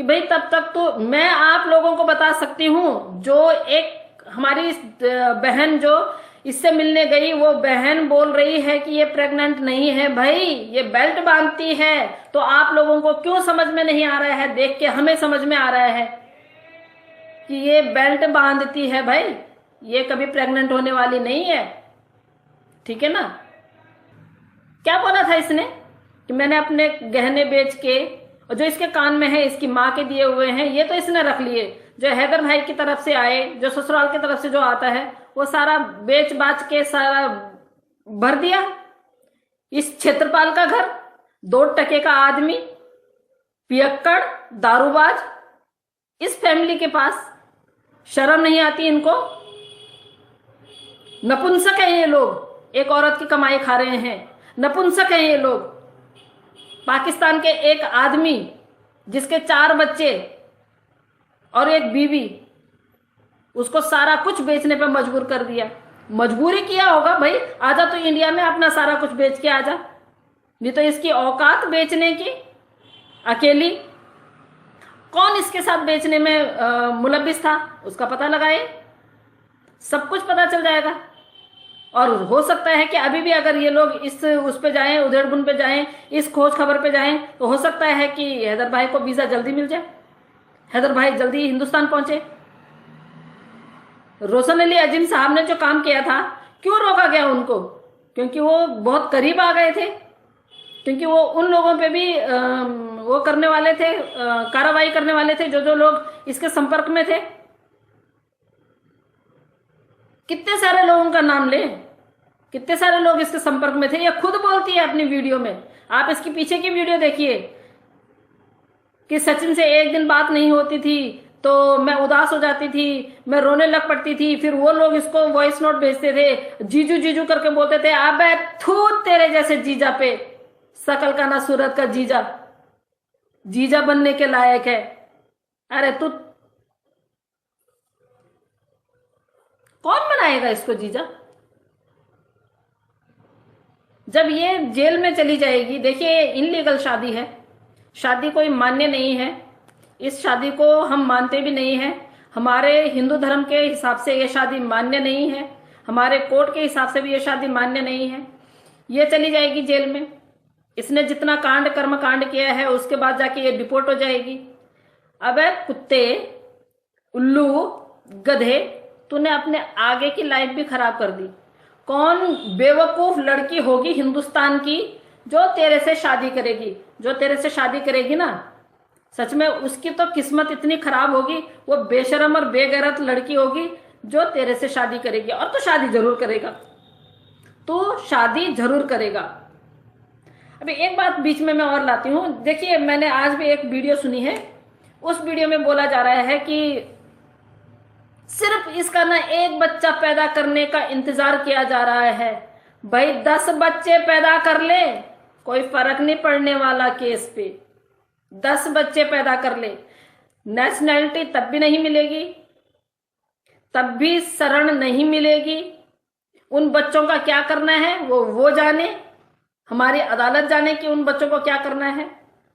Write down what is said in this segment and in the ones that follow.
कि भाई तब तक तो मैं आप लोगों को बता सकती हूँ। जो एक हमारी बहन जो इससे मिलने गई, वो बहन बोल रही है कि ये प्रेग्नेंट नहीं है भाई, ये बेल्ट बांधती है। तो आप लोगों को क्यों समझ में नहीं आ रहा है? देख के हमें समझ में आ रहा है कि ये बेल्ट बांधती है भाई, ये कभी प्रेग्नेंट होने वाली नहीं है। ठीक है ना? क्या बोला था इसने कि मैंने अपने गहने बेच के, और जो इसके कान में है इसकी माँ के दिए हुए हैं, ये तो इसने रख लिए। जो हैदर भाई की तरफ से आए, जो ससुराल की तरफ से जो आता है, वो सारा बेच बाच के सारा भर दिया। इस क्षेत्रपाल का घर, 2 टके का आदमी, पियक्कड़, दारूबाज, इस फैमिली के पास शर्म नहीं आती इनको? नपुंसक है ये लोग, एक औरत की कमाई खा रहे हैं। नपुंसक है ये लोग। पाकिस्तान के एक आदमी जिसके 4 बच्चे और एक बीवी, उसको सारा कुछ बेचने पे मजबूर कर दिया। मजबूरी किया होगा भाई, आजा तो इंडिया में अपना सारा कुछ बेच के आजा, नहीं तो इसकी औकात बेचने की अकेली। कौन इसके साथ बेचने में मुलव्विस था, उसका पता लगाए, सब कुछ पता चल जाएगा। और हो सकता है कि अभी भी अगर ये लोग इस उस पे जाएं, उधेड़बुन पे जाएं, इस खोज खबर पे जाएं, तो हो सकता है कि हैदर भाई को वीजा जल्दी मिल जाए, हैदर भाई जल्दी हिंदुस्तान पहुंचे। रोशन अली अजीम साहब ने जो काम किया था, क्यों रोका गया उनको? क्योंकि वो बहुत करीब आ गए थे, क्योंकि वो उन लोगों पे भी वो करने वाले थे, कार्रवाई करने वाले थे जो जो लोग इसके संपर्क में थे। कितने सारे लोगों का नाम ले, कितने सारे लोग इसके संपर्क में थे। ये खुद बोलती है अपनी वीडियो में, आप इसकी पीछे की वीडियो देखिए, कि सचिन से एक दिन बात नहीं होती थी तो मैं उदास हो जाती थी, मैं रोने लग पड़ती थी। फिर वो लोग इसको वॉइस नोट भेजते थे, जीजू जीजू करके बोलते थे, अबे थू तेरे जैसे जीजा पे, शकल का ना सूरत का जीजा, जीजा बनने के लायक है। अरे तू कौन बनाएगा इसको जीजा? जब ये जेल में चली जाएगी, देखिए इनलीगल शादी है, शादी कोई मान्य नहीं है, इस शादी को हम मानते भी नहीं है। हमारे हिंदू धर्म के हिसाब से ये शादी मान्य नहीं है, हमारे कोर्ट के हिसाब से भी ये शादी मान्य नहीं है। ये चली जाएगी जेल में, इसने जितना कांड कर्म कांड किया है उसके बाद जाके ये डिपोर्ट हो जाएगी। अबे कुत्ते, उल्लू, गधे, तूने अपने आगे की लाइफ भी खराब कर दी। कौन बेवकूफ लड़की होगी हिंदुस्तान की जो तेरे से शादी करेगी? जो तेरे से शादी करेगी ना, सच में उसकी तो किस्मत इतनी खराब होगी, वो बेशरम और बेगैरत लड़की होगी जो तेरे से शादी करेगी। और तो शादी जरूर करेगा, तो शादी जरूर करेगा। अभी एक बात बीच में मैं और लाती हूं। देखिए, मैंने आज भी एक वीडियो सुनी है, उस वीडियो में बोला जा रहा है कि सिर्फ इसका ना एक बच्चा पैदा करने का इंतजार किया जा रहा है। भाई 10 बच्चे पैदा कर ले, कोई फर्क नहीं पड़ने वाला केस पे। 10 बच्चे पैदा कर ले, नेशनैलिटी तब भी नहीं मिलेगी, तब भी शरण नहीं मिलेगी। उन बच्चों का क्या करना है वो जाने, हमारी अदालत जाने कि उन बच्चों को क्या करना है।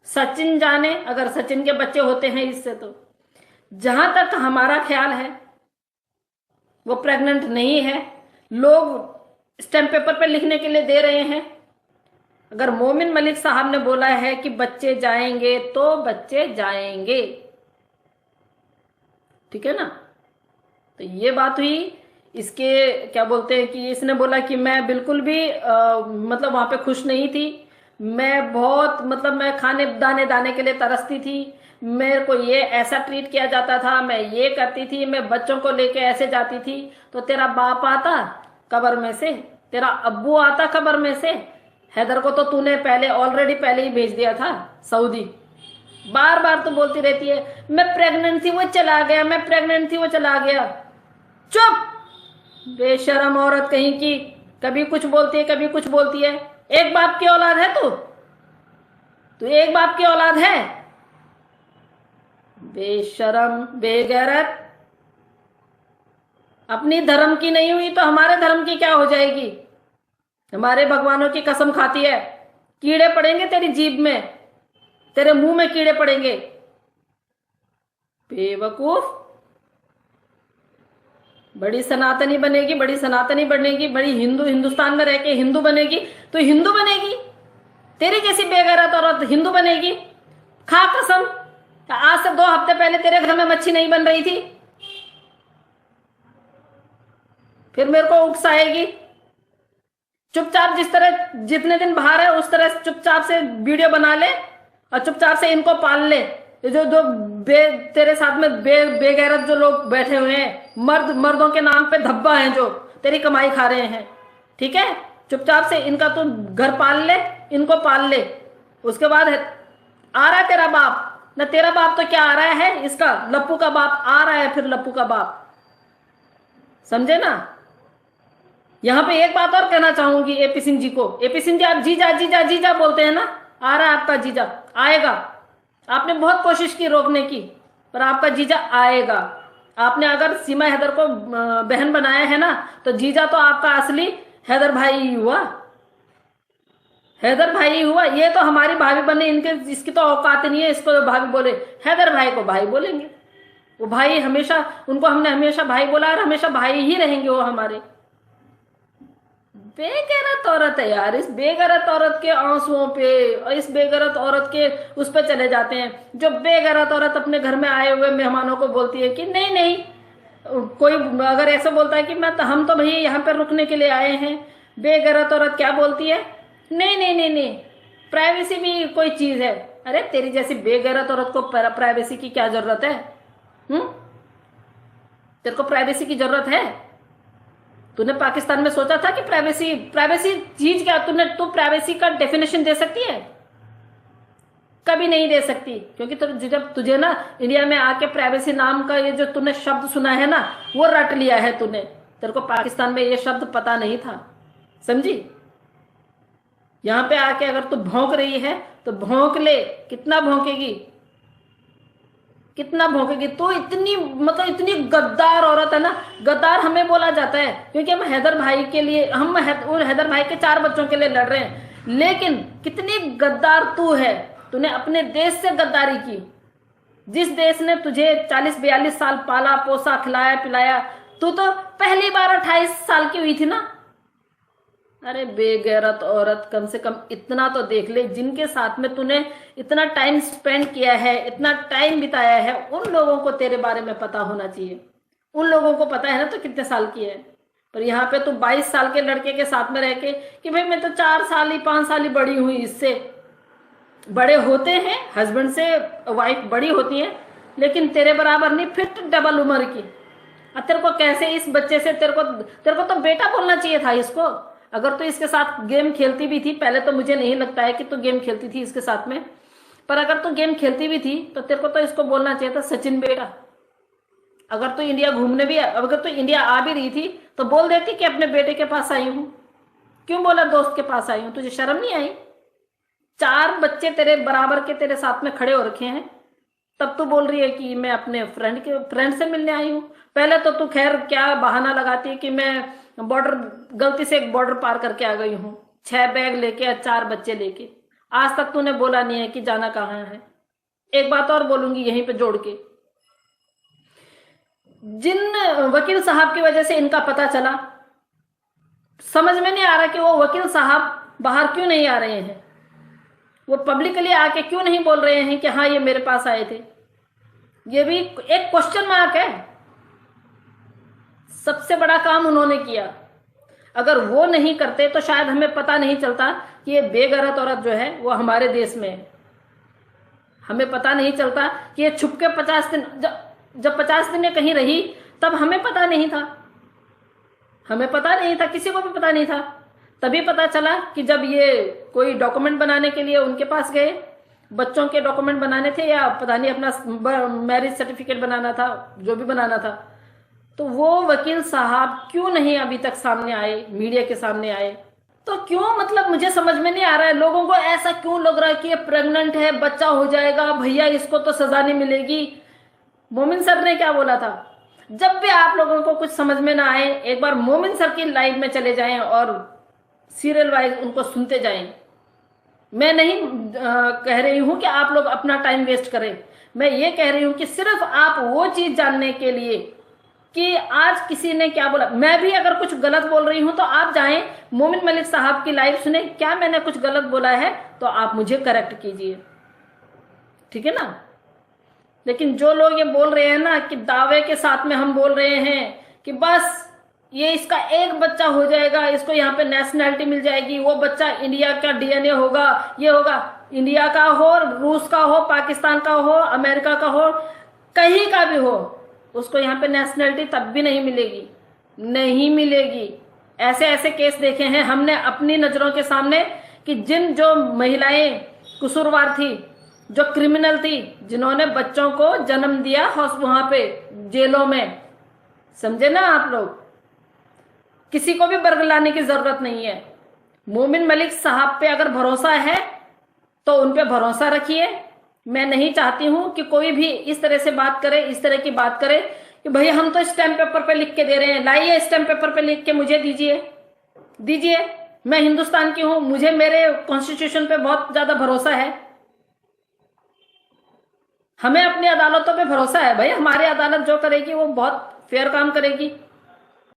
सचिन जाने, अगर सचिन के बच्चे होते हैं इससे। तो जहां तक हमारा ख्याल है वो प्रेग्नेंट नहीं है। लोग स्टैम्प पेपर पे लिखने के लिए दे रहे हैं। अगर मोमिन मलिक साहब ने बोला है कि बच्चे जाएंगे तो बच्चे जाएंगे, ठीक है ना? तो ये बात हुई। इसके क्या बोलते हैं कि इसने बोला कि मैं बिल्कुल भी मतलब वहां पे खुश नहीं थी, मैं बहुत मतलब मैं खाने दाने दाने के लिए तरसती थी, मेरे को ये ऐसा ट्रीट किया जाता था, मैं ये करती थी, मैं बच्चों को लेके ऐसे जाती थी। तो तेरा बाप आता कब्र में से, तेरा अब्बू आता कब्र में से। हैदर को तो तूने पहले ही भेज दिया था सऊदी। बार बार तो बोलती रहती है मैं प्रेग्नेंट थी वो चला गया, मैं प्रेग्नेंट थी वो चला गया। चुप बेशरम औरत कहीं की, कभी कुछ बोलती है कभी कुछ बोलती है। एक बाप की औलाद है तू एक बाप की औलाद है? बेशरम बेगैरत। अपनी धर्म की नहीं हुई तो हमारे धर्म की क्या हो जाएगी? हमारे भगवानों की कसम खाती है, कीड़े पड़ेंगे तेरी जीभ में, तेरे मुंह में कीड़े पड़ेंगे। बेवकूफ। बड़ी सनातनी बनेगी, बड़ी सनातनी बनेगी, बड़ी हिंदू, हिंदुस्तान में रह के हिंदू बनेगी, तो हिंदू बनेगी। तेरी जैसी बेगैरत औरत हिंदू बनेगी? खा कसम, आज से 2 हफ्ते पहले तेरे घर में मच्छी नहीं बन रही थी, फिर मेरे को उकसाएगी। चुपचाप जिस तरह जितने दिन बाहर है उस तरह चुपचाप से वीडियो बना ले और चुपचाप से इनको पाल ले। जो जो तेरे साथ में बेगैरत जो लोग बैठे हुए हैं, मर्दों के नाम पे धब्बा हैं जो तेरी कमाई खा रहे हैं, ठीक है? चुपचाप से इनका तू घर पाल ले, इनको पाल ले। उसके बाद आ रहा है तेरा बाप, ना तेरा बाप तो क्या आ रहा है, इसका लप्पू का बाप आ रहा है, फिर लप्पू का बाप, समझे ना? यहां पे एक बात और कहना चाहूंगी एपी सिंह जी को। एपी सिंह जी, आप जीजा जीजा जीजा बोलते हैं ना, आ रहा है आपका जीजा, आएगा। आपने बहुत कोशिश की रोकने की, पर आपका जीजा आएगा। आपने अगर सीमा हैदर को बहन बनाया है ना, तो जीजा तो आपका असली हैदर भाई ही हुआ, हैदर भाई ही हुआ। ये तो हमारी भाभी बने, इनके इसकी तो औकात नहीं है इसको तो भाभी बोले। हैदर भाई को भाई बोलेंगे, वो भाई हमेशा, उनको हमने हमेशा भाई बोला और हमेशा भाई ही रहेंगे वो हमारे। बेगैरत औरत है यार, इस बेगैरत औरत के आंसुओं पे और इस बेगैरत औरत के उस पे चले जाते हैं। जो बेगैरत औरत अपने घर में आए हुए मेहमानों को बोलती है कि नहीं नहीं, कोई अगर ऐसा बोलता है कि हम तो भैया यहाँ पर रुकने के लिए आए हैं, बेगैरत औरत क्या बोलती है, नहीं नहीं नहीं नहीं, प्राइवेसी भी कोई चीज है। अरे तेरी जैसी बेगैरत औरत को प्राइवेसी की क्या जरूरत है? तेरे को प्राइवेसी की जरूरत है? तूने पाकिस्तान में सोचा था कि प्राइवेसी चीज क्या? तू प्राइवेसी का डेफिनेशन दे सकती है? कभी नहीं दे सकती, क्योंकि जब तुझे ना इंडिया में आके प्राइवेसी नाम का ये जो तूने शब्द सुना है ना, वो रट लिया है तूने। तेरे को पाकिस्तान में ये शब्द पता नहीं था, समझी? यहां पे आके अगर तू भौंक रही है तो भौंक ले। कितना भौंकेगी, कितना भौंकेगी? तो इतनी गद्दार औरत है ना। गद्दार हमें बोला जाता है क्योंकि हम हैदर भाई के लिए, हम हैदर भाई के 4 बच्चों के लिए लड़ रहे हैं। लेकिन कितनी गद्दार तू है, तूने अपने देश से गद्दारी की। जिस देश ने तुझे 40-42 साल पाला पोसा खिलाया पिलाया, तू तो पहली बार 28 साल की हुई थी ना। अरे बेगैरत औरत, कम से कम इतना तो देख ले, जिनके साथ में तूने इतना टाइम स्पेंड किया है, इतना टाइम बिताया है, उन लोगों को तेरे बारे में पता होना चाहिए। उन लोगों को पता है ना तो कितने साल की है। पर यहाँ पे तू 22 साल के लड़के के साथ में रह के कि भाई मैं तो 4 साल ही 5 साल ही बड़ी हुई, इससे बड़े होते हैं, हस्बैंड से वाइफ बड़ी होती है, लेकिन तेरे बराबर नहीं, फिर डबल उम्र की। अब तेरे को कैसे इस बच्चे से, तेरे को तो बेटा बोलना चाहिए था इसको। अगर तू इसके साथ गेम खेलती भी थी, पहले तो मुझे नहीं लगता है कि तू गेम खेलती थी इसके साथ में, पर अगर तू गेम खेलती भी थी तो तेरे को तो इसको बोलना चाहिए था सचिन बेटा। अगर तू इंडिया घूमने भी, अगर तू इंडिया आ भी रही थी तो बोल देती कि अपने बेटे के पास आई हूं। क्यों बोला दोस्त के पास आई हूं? तुझे शर्म नहीं आई? 4 बच्चे तेरे बराबर के तेरे साथ में खड़े हो रखे हैं, तब तू बोल रही है कि मैं अपने फ्रेंड से मिलने आई हूं। पहले तो तू खैर क्या बहाना लगाती है कि मैं गलती से एक बॉर्डर पार करके आ गई हूं, 6 बैग लेके, 4 बच्चे लेके। आज तक तूने बोला नहीं है कि जाना कहाँ है। एक बात और बोलूंगी यहीं पे जोड़ के, जिन वकील साहब की वजह से इनका पता चला, समझ में नहीं आ रहा कि वो वकील साहब बाहर क्यों नहीं आ रहे हैं। वो पब्लिकली आके क्यों नहीं बोल रहे हैं कि हाँ ये मेरे पास आए थे। ये भी एक क्वेश्चन मार्क है। सबसे बड़ा काम उन्होंने किया। अगर वो नहीं करते तो शायद हमें पता नहीं चलता कि ये बेगैरत औरत जो है वो हमारे देश में है। हमें पता नहीं चलता कि ये छुप के 50 दिन, जब 50 दिन कहीं रही तब हमें पता नहीं था। हमें पता नहीं था, किसी को भी पता नहीं था। तभी पता चला कि जब ये कोई डॉक्यूमेंट बनाने के लिए उनके पास गए, बच्चों के डॉक्यूमेंट बनाने थे या पता नहीं अपना मैरिज सर्टिफिकेट बनाना था, जो भी बनाना था, तो वो वकील साहब क्यों नहीं अभी तक सामने आए, मीडिया के सामने आए? तो क्यों, मतलब मुझे समझ में नहीं आ रहा है। लोगों को ऐसा क्यों लग रहा है कि ये प्रेग्नेंट है, बच्चा हो जाएगा, भैया इसको तो सजा नहीं मिलेगी। मोमिन सर ने क्या बोला था? जब भी आप लोगों को कुछ समझ में ना आए, एक बार मोमिन सर की लाइव में चले जाएं और सीरियल वाइज उनको सुनते जाएं। मैं नहीं कह रही हूं कि आप लोग अपना टाइम वेस्ट करें, मैं ये कह रही हूं कि सिर्फ आप वो चीज जानने के लिए कि आज किसी ने क्या बोला, मैं भी अगर कुछ गलत बोल रही हूं तो आप जाएं मोमिन मलिक साहब की लाइव सुने, क्या मैंने कुछ गलत बोला है तो आप मुझे करेक्ट कीजिए, ठीक है ना। लेकिन जो लोग ये बोल रहे हैं ना कि दावे के साथ में हम बोल रहे हैं कि बस ये इसका एक बच्चा हो जाएगा, इसको यहाँ पे नेशनैलिटी मिल जाएगी, वो बच्चा इंडिया का डीएनए होगा, ये होगा, इंडिया का हो, रूस का हो, पाकिस्तान का हो, अमेरिका का हो, कहीं का भी हो, उसको यहाँ पे नेशनैलिटी तब भी नहीं मिलेगी, नहीं मिलेगी। ऐसे ऐसे केस देखे हैं हमने अपनी नजरों के सामने कि जो महिलाएं कसूरवार थी, जो क्रिमिनल थी, जिन्होंने बच्चों को जन्म दिया वहां पे जेलों में, समझे ना आप लोग। किसी को भी बरगलाने की जरूरत नहीं है। मोमिन मलिक साहब पे अगर भरोसा है तो उन पे भरोसा रखिए। मैं नहीं चाहती हूं कि कोई भी इस तरह से बात करे, इस तरह की बात करे कि भैया हम तो स्टैम्प पेपर पे लिख के दे रहे हैं, लाइए स्टैम्प पेपर पे लिख के मुझे दीजिए, मैं हिंदुस्तान की हूं, मुझे मेरे कॉन्स्टिट्यूशन पे बहुत ज्यादा भरोसा है, हमें अपनी अदालतों पे भरोसा है भाई, हमारी अदालत जो करेगी वो बहुत फेयर काम करेगी।